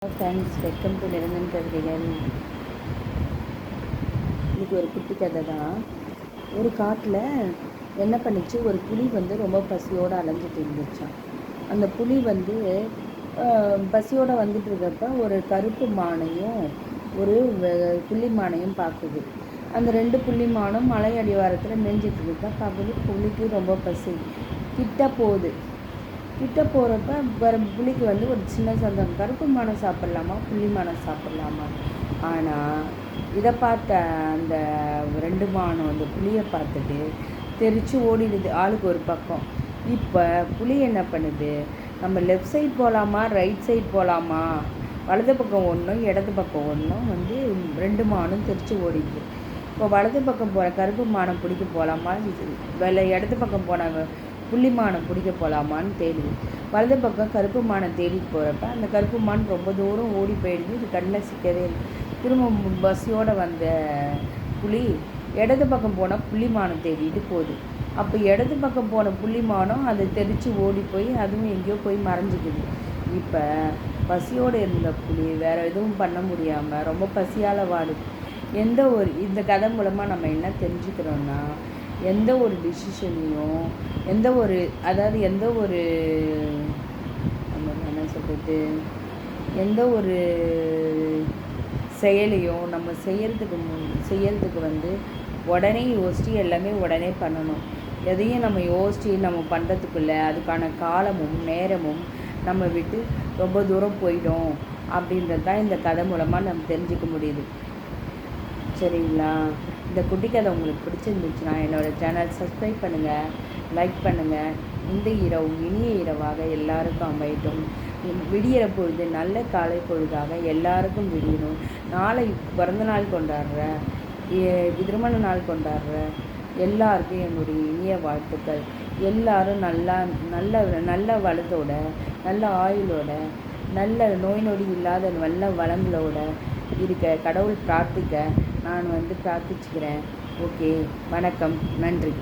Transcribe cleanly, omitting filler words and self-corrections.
Thanks. Welcome to நிரந்தன் கவிதைகள். இதுக்கு ஒரு குட்டி கதை தான். ஒரு காட்டில் என்ன பண்ணிச்சு, ஒரு புலி ரொம்ப பசியோடு அலைஞ்சிட்டு இருந்துச்சான். அந்த புலி பசியோடு வந்துட்டு இருக்கப்ப ஒரு கருப்பு மானையும் ஒரு புள்ளி மானையும் பார்க்குது. அந்த 2 புள்ளி மானும் மலை அடிவாரத்தில் மேய்ஞ்சிட்டு இருக்கா பார்க்குது. புலிக்கு ரொம்ப பசி. கிட்ட போகிறப்ப புலிக்கு ஒரு சின்ன சந்தம், கருப்பு மானை சாப்பிட்லாமா புள்ளி மானை சாப்பிட்லாமா. ஆனால் இதை பார்த்த அந்த 2 மானும் அந்த புளியை பார்த்துட்டு தெரிச்சு ஓடிடுது, ஆளுக்கு ஒரு பக்கம். இப்போ புளி என்ன பண்ணுது, நம்ம லெஃப்ட் சைட் போகலாமா ரைட் சைட் போகலாமா, வலது பக்கம் ஒன்றும் இடது பக்கம் ஒன்றும் 2 மானும் தெரிச்சு ஓடிடுது. இப்போ வலது பக்கம் போகிற கருப்பு மானை பிடிக்க போகலாமா, இடது பக்கம் போன புள்ளி மானை பிடிக்க போகலாமான்னு தேடுது. வலது பக்கம் கருப்பு மானை தேடிட்டு போகிறப்ப அந்த கருப்பு மான் ரொம்ப தூரம் ஓடி போயிடுது. இது கண்ணில் சிக்கவே இல்லை. திரும்ப பஸ்ஸோடு வந்த புலி இடது பக்கம் போனால் புள்ளி மானை தேடிட்டு போகுது. அப்போ இடது பக்கம் போன புள்ளி மானம் அதை தெரித்து ஓடி போய் அதுவும் எங்கேயோ போய் மறைஞ்சிக்குது. இப்போ பசியோடு இருந்த புலி வேறு எதுவும் பண்ண முடியாமல் ரொம்ப பசியால் வாடுது. இந்த கதை மூலமாக நம்ம என்ன தெரிஞ்சுக்கிறோன்னா, எந்த ஒரு டிசிஷனையும் எந்த ஒரு என்ன சொல்கிறது, எந்த ஒரு செயலையும் நம்ம செய்யறதுக்கு உடனே யோசித்து எல்லாமே உடனே பண்ணணும். எதையும் நம்ம யோசித்து நம்ம பண்ணுறதுக்குள்ள அதுக்கான காலமும் நேரமும் நம்ம விட்டு ரொம்ப தூரம் போயிடும். அப்படின்றது தான் இந்த கதை மூலமாக நம்ம தெரிஞ்சுக்க முடியுது. சரிங்களா? இந்த குட்டி கதை உங்களுக்கு பிடிச்சிருந்துச்சுன்னா என்னோடய சேனல் சப்ஸ்கிரைப் பண்ணுங்கள், லைக் பண்ணுங்கள். இந்த இரவு இனிய இரவாக எல்லாருக்கும் அமையட்டும். விடிகிற பொழுது நல்ல காலை பொழுதாக எல்லாருக்கும் விடியணும். நாளை பிறந்த நாள் கொண்டாடுற, திருமண நாள் கொண்டாடுற எல்லாருக்கும் என்னுடைய இனிய வாழ்த்துக்கள். எல்லாரும் நல்ல வளத்தோட, நல்ல ஆயுளோட, நல்ல நோய் நொடி இல்லாத நல்ல வளங்களோட இருக்க கடவுள் பிரார்த்திக்க நான் பிரார்த்திச்சுக்கிறேன். ஓகே, வணக்கம், நன்றி.